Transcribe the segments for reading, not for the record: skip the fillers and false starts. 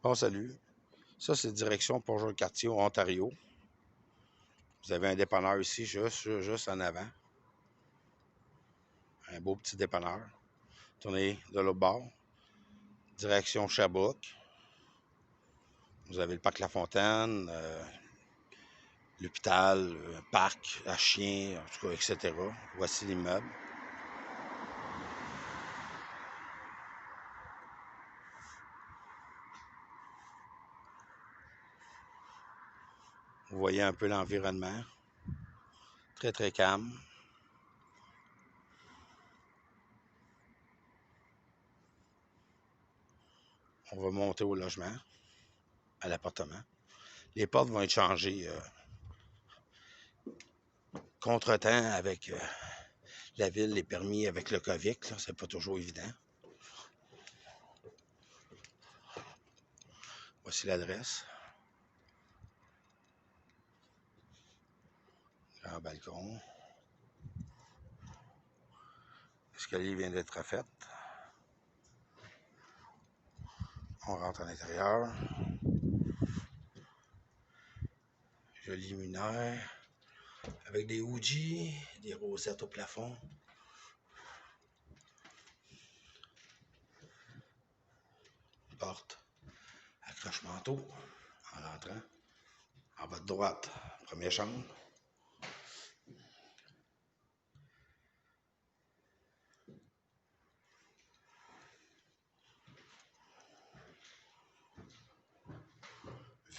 Bon, salut. Ça, c'est direction Port-Jacques-Cartier, au Ontario. Vous avez un dépanneur ici, juste en avant. Un beau petit dépanneur. Tournez de l'autre bord. Direction Sherbrooke. Vous avez le parc La Fontaine, l'hôpital, un parc à chiens, en tout cas, etc. Voici l'immeuble. Vous voyez un peu l'environnement. Très, très calme. On va monter au logement, à l'appartement. Les portes vont être changées contre-temps avec la ville, les permis avec le COVID. C'est pas toujours évident. Voici l'adresse. Grand balcon. L'escalier vient d'être refait. On rentre à l'intérieur. Joli luminaire. Avec des hoogies, des rosettes au plafond. Porte. Accroche-manteau. En rentrant. En votre droite. Première chambre.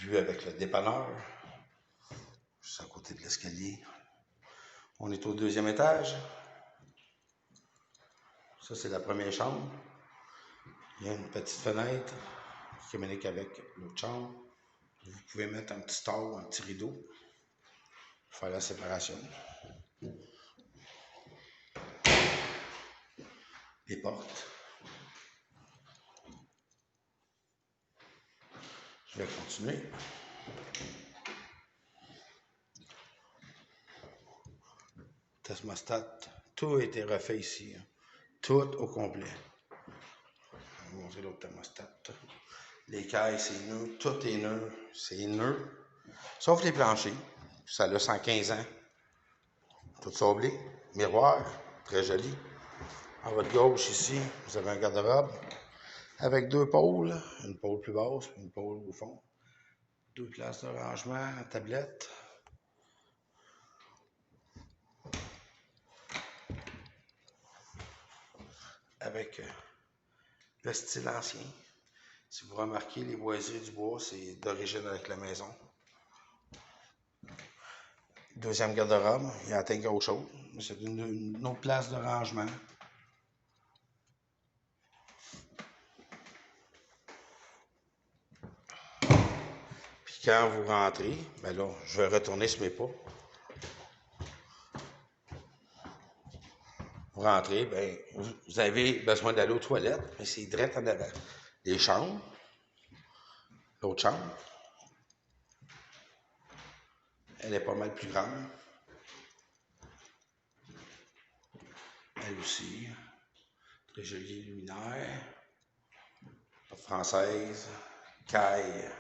Vue avec le dépanneur. Juste à côté de l'escalier. On est au deuxième étage. Ça, c'est la première chambre. Il y a une petite fenêtre qui communique avec l'autre chambre. Vous pouvez mettre un petit store, un petit rideau pour faire la séparation. Les portes. Je vais continuer. Thermostat, tout a été refait ici. Tout au complet. Je vais vous montrer l'autre thermostat. Les cailles, c'est neuf. Tout est neuf. C'est neuf. Sauf les planchers. Ça a 115 ans. Tout sablé. Miroir. Très joli. À votre gauche, ici, vous avez un garde-robe avec deux pôles. Une pôle plus basse et une pôle au fond. Deux places de rangement, tablette. Avec le style ancien. Si vous remarquez, les boiseries du bois, c'est d'origine avec la maison. Deuxième garde-robe, il atteint quelque chose. C'est une autre place de rangement. Puis quand vous rentrez, ben là, je vais retourner sur mes pas. Vous rentrez, ben, vous avez besoin d'aller aux toilettes, mais c'est direct en avant. Les chambres, l'autre chambre, elle est pas mal plus grande. Elle aussi, très jolie luminaire, porte française, caille,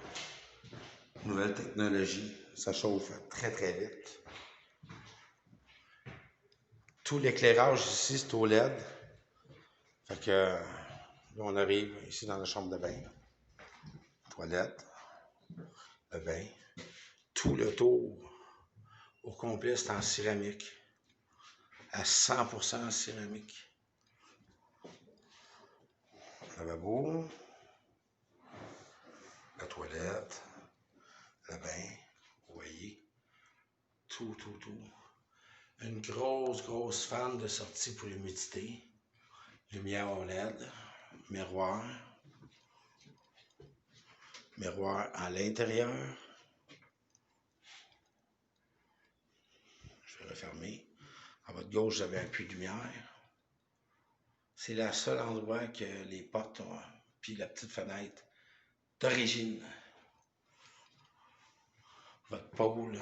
nouvelle technologie, ça chauffe très très vite. Tout l'éclairage ici, c'est au LED. Fait que là, on arrive ici dans la chambre de bain. Toilette, le bain. Tout le tour au complet, c'est en céramique. À 100% en céramique. Lavabo, la toilette, le bain, vous voyez. Tout. Une grosse fan de sortie pour l'humidité. Lumière OLED, miroir à l'intérieur. Je vais refermer. À votre gauche, vous avez un puits de lumière. C'est le seul endroit que les portes ont, puis la petite fenêtre d'origine. Votre pôle,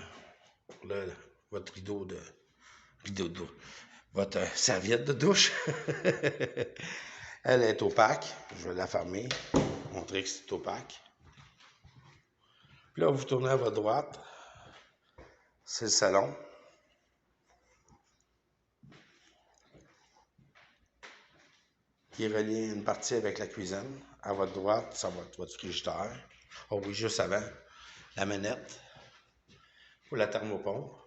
là, votre rideau de votre serviette de douche. Elle est opaque. Je vais la fermer, montrer que c'est opaque. Puis là, vous tournez à votre droite. C'est le salon. Qui relie une partie avec la cuisine. À votre droite, ça va être votre frigidaire. Oh oui, juste avant, la manette pour la thermopompe.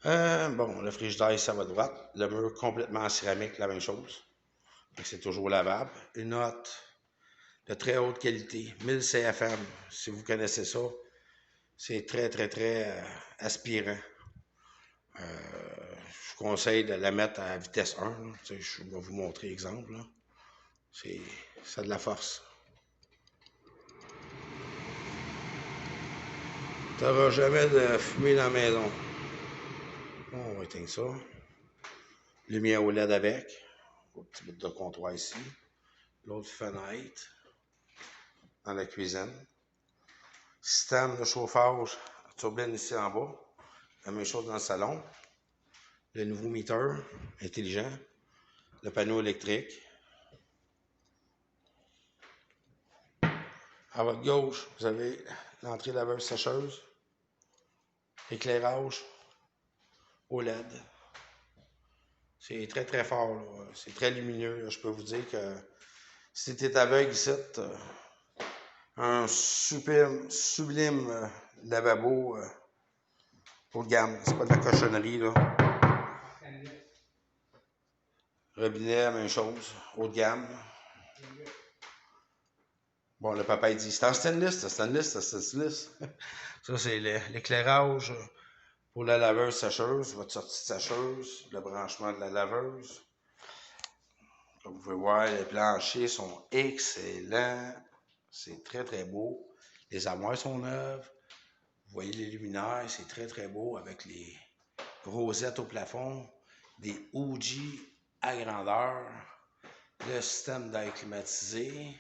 Bon, le frigidaire, c'est à votre droite. Le mur complètement en céramique, la même chose. C'est toujours lavable. Une note de très haute qualité, 1000 CFM. Si vous connaissez ça, c'est très, très, très aspirant. Je vous conseille de la mettre à vitesse 1. Je vais vous montrer l'exemple. Ça a de la force. Tu n'auras jamais de fumée dans la maison. Bon, on va éteindre ça. Lumière OLED avec. Au petit bout de comptoir ici. L'autre fenêtre dans la cuisine. Système de chauffage, turbine ici en bas. La même chose dans le salon. Le nouveau meter intelligent. Le panneau électrique. À votre gauche, vous avez l'entrée laveuse-sécheuse. Éclairage OLED. C'est très très fort, là. C'est très lumineux. Là. Je peux vous dire que si tu es aveugle ici, un sublime lavabo haut de gamme. C'est pas de la cochonnerie, là. Robinet, même chose. Haut de gamme. Bon, le papa, il dit, c'est en stainless, c'est stainless, c'est stainless. Ça, c'est l'éclairage pour la laveuse sécheuse, votre sortie de sécheuse, le branchement de la laveuse. Comme vous pouvez voir, les planchers sont excellents. C'est très, très beau. Les armoires sont neuves. Vous voyez les luminaires, c'est très, très beau avec les rosettes au plafond, des OG à grandeur, le système d'air climatisé.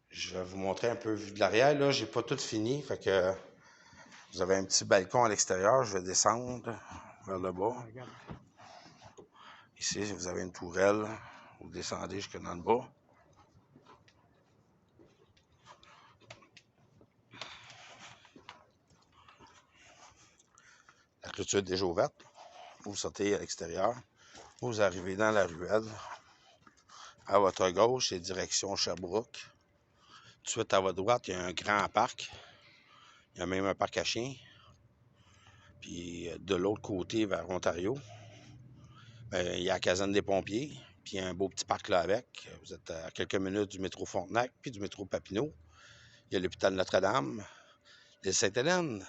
Je vais vous montrer un peu vue de l'arrière. Là, j'ai pas tout fini, fait que vous avez un petit balcon à l'extérieur. Je vais descendre vers le bas. Ici, vous avez une tourelle. Vous descendez jusque dans le bas. La clôture est déjà ouverte. Vous sortez à l'extérieur. Vous arrivez dans la ruelle. À votre gauche, c'est direction Sherbrooke. Tout de suite à votre droite, il y a un grand parc. Il y a même un parc à chiens. Puis de l'autre côté, vers Ontario, il y a la caserne des pompiers. Puis il y a un beau petit parc là avec. Vous êtes à quelques minutes du métro Frontenac, puis du métro Papineau. Il y a l'hôpital Notre-Dame, l'île Sainte-Hélène.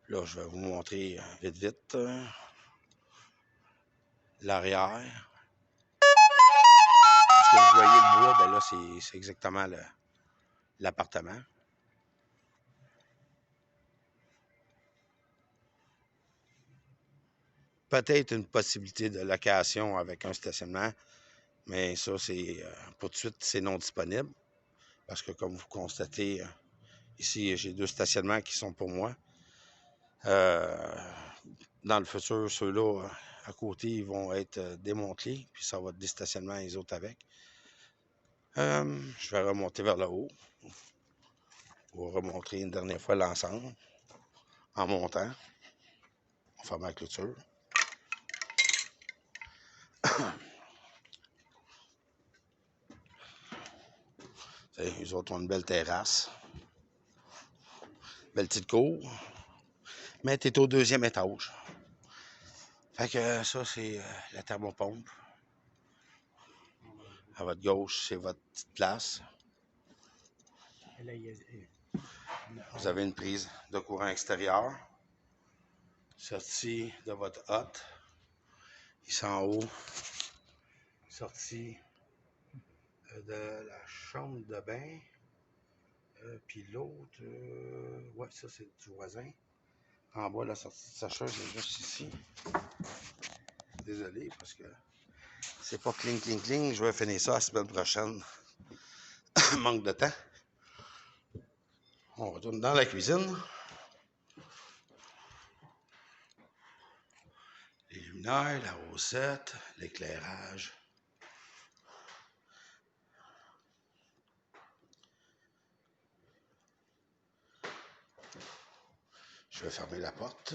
Là, je vais vous montrer vite, vite l'arrière. Ce que vous voyez le bois, ben là, c'est exactement l'appartement. Peut-être une possibilité de location avec un stationnement, mais ça, c'est pour tout de suite, c'est non disponible. Parce que comme vous constatez, ici, j'ai 2 stationnements qui sont pour moi. Dans le futur, ceux-là à côté, ils vont être démantelés, puis ça va être des stationnements les autres avec. Je vais remonter vers le haut. On va remontrer une dernière fois l'ensemble en montant. On ferme la clôture. Les autres ont une belle terrasse. Belle petite cour. Mais tu es au 2e étage. Fait que ça, c'est la thermopompe. À votre gauche, c'est votre petite place. Vous avez une prise de courant extérieur. Sortie de votre hotte. Ici en haut. Sortie de la chambre de bain. Puis l'autre, ouais, ça c'est du voisin. En bas, la sortie de sécheuse est juste ici. Désolé parce que c'est pas cling, cling, cling. Je vais finir ça la semaine prochaine. Manque de temps. On retourne dans la cuisine. Les luminaires, la rosette, l'éclairage. Je vais fermer la porte.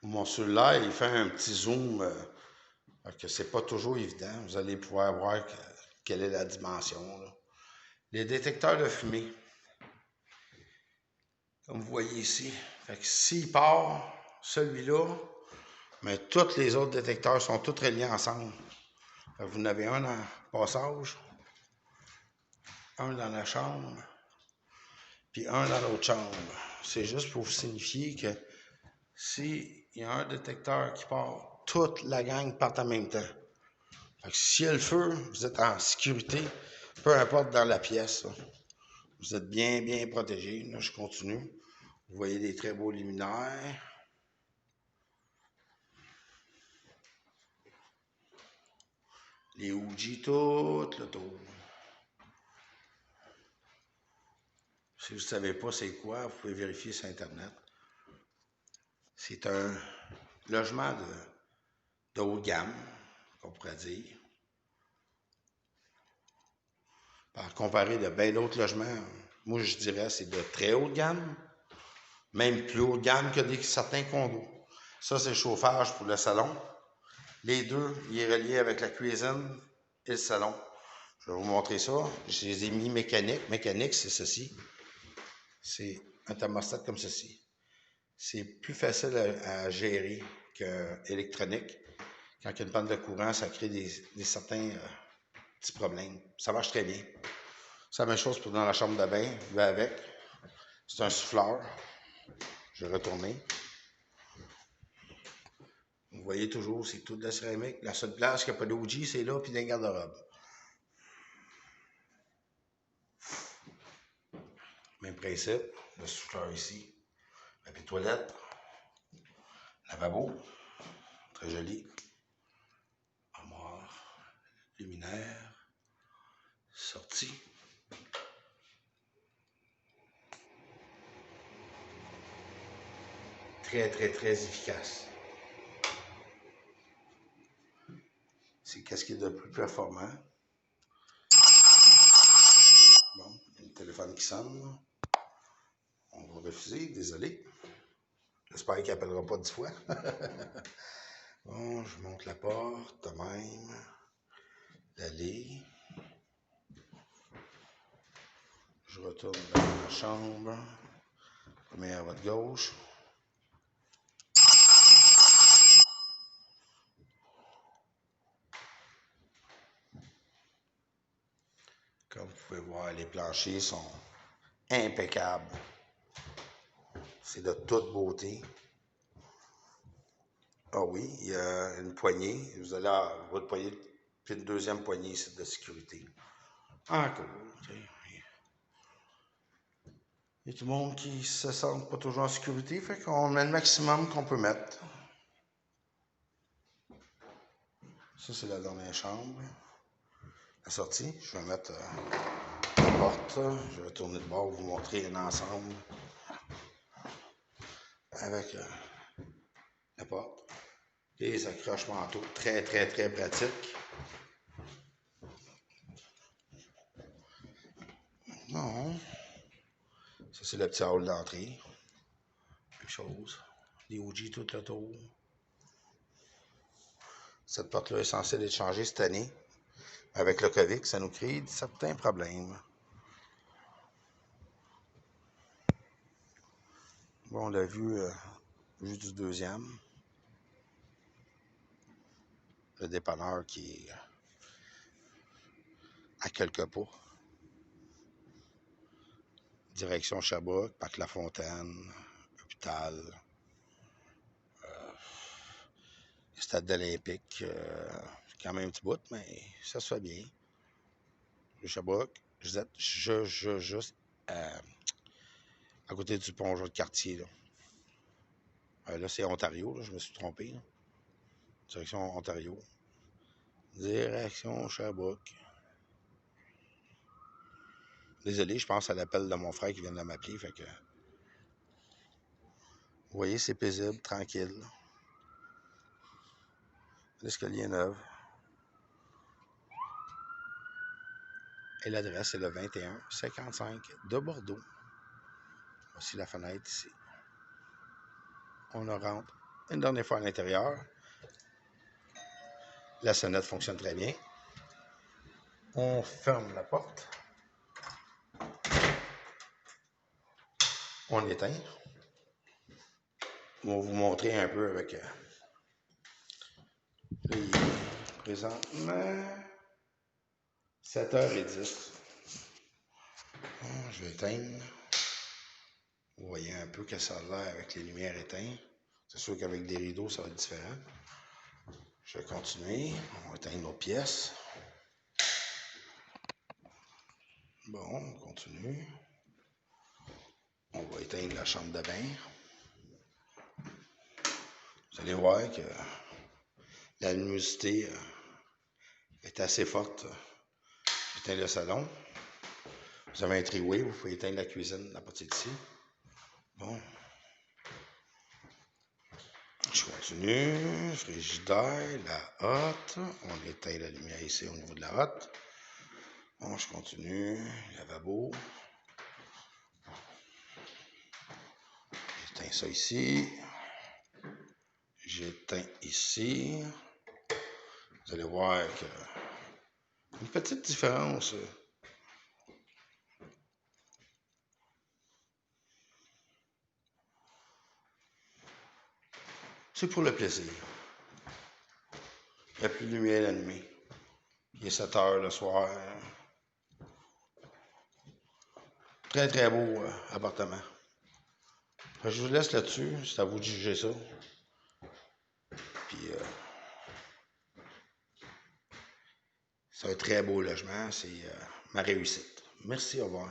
Mon cellulaire, il fait un petit zoom que c'est pas toujours évident. Vous allez pouvoir voir quelle est la dimension. Là. Les détecteurs de fumée, comme vous voyez ici. Fait que s'il part, celui-là, mais tous les autres détecteurs sont tous reliés ensemble. Fait que vous en avez un dans le passage, un dans la chambre, puis un dans l'autre chambre. C'est juste pour vous signifier que s'il y a un détecteur qui part, toute la gang part en même temps. Fait que s'il y a le feu, vous êtes en sécurité, peu importe dans la pièce. Là. Vous êtes bien, bien protégé. Là, je continue. Vous voyez des très beaux luminaires. Les Ouija, tout le tour. Si vous ne savez pas c'est quoi, vous pouvez vérifier sur Internet. C'est un logement de haut de gamme, on pourrait dire. Par comparé de bien d'autres logements, moi je dirais c'est de très haut de gamme, même plus haut de gamme que certains condos. Ça, c'est le chauffage pour le salon. Les deux, il est relié avec la cuisine et le salon. Je vais vous montrer ça. Je les ai mis mécaniques. Mécanique, c'est ceci. C'est un thermostat comme ceci. C'est plus facile à gérer qu'électronique. Quand il y a une panne de courant, ça crée des certains petits problèmes. Ça marche très bien. C'est la même chose pour dans la chambre de bain. Il va avec. C'est un souffleur. Je vais retourner. Vous voyez toujours, c'est tout de la céramique. La seule place qu'il n'y a pas d'OG, c'est là, puis dans le garde-robe. Même principe. Le souffleur ici. Papier toilette. Lavabo. Très joli. Armoire. Luminaire. Sortie. Très, très, très efficace. C'est qu'est-ce qui est de plus performant. Bon, il y a le téléphone qui sonne. On va refuser, désolé. J'espère qu'il n'appellera pas 10 fois. Bon, je monte la porte, de même. L'allée. Je retourne dans la chambre. Première à votre gauche. Comme vous pouvez voir, les planchers sont impeccables. C'est de toute beauté. Ah oui, il y a une poignée. Vous allez avoir votre poignée, puis une deuxième poignée ici de sécurité. Encore. Il y a tout le monde qui se sent pas toujours en sécurité, fait qu'on met le maximum qu'on peut mettre. Ça, c'est la dernière chambre. La sortie, je vais mettre la porte. Je vais tourner de bord, vous montrer un ensemble avec la porte. Les accroches-manteaux, très, très, très pratiques. Non. Ça, c'est le petit hall d'entrée. Quelque chose. Des OG tout le tour. Cette porte-là est censée être changée cette année. Avec le COVID, ça nous crée certains problèmes. Bon, on l'a vu, vue du deuxième. Le dépanneur qui est à quelques pas. Direction Sherbrooke, Parc La Fontaine, hôpital, stade olympique. Quand même un petit bout, mais ça se fait bien. Le Sherbrooke, juste à côté du pont de quartier. Là, c'est Ontario, là, je me suis trompé. Là. Direction Ontario. Direction Sherbrooke. Désolé, je pense à l'appel de mon frère qui vient de m'appeler. Fait que Vous voyez, c'est paisible, tranquille. L'escalier est neuf. Et l'adresse est le 2155 de Bordeaux. Voici la fenêtre ici. On rentre une dernière fois à l'intérieur. La sonnette fonctionne très bien. On ferme la porte. On éteint. On va vous montrer un peu avec... là, il est présentement 7h10. Je vais éteindre. Vous voyez un peu que ça a l'air avec les lumières éteintes. C'est sûr qu'avec des rideaux, ça va être différent. Je vais continuer. On va éteindre nos pièces. Bon, on continue. On va éteindre la chambre de bain. Vous allez voir que la luminosité est assez forte. J'éteins le salon. Vous avez un triway, vous pouvez éteindre la cuisine à partir d'ici. Bon. Je continue. Frigidaire, la hotte. On éteint la lumière ici au niveau de la hotte. Bon, je continue. Lavabo. J'éteins ça ici. J'éteins ici. Vous allez voir que une petite différence. C'est pour le plaisir. Il n'y a plus de lumière la nuit. Il est 7 heures le soir. Très, très beau appartement. Je vous laisse là-dessus. C'est à vous de juger ça. Puis, c'est un très beau logement. C'est ma réussite. Merci, au revoir.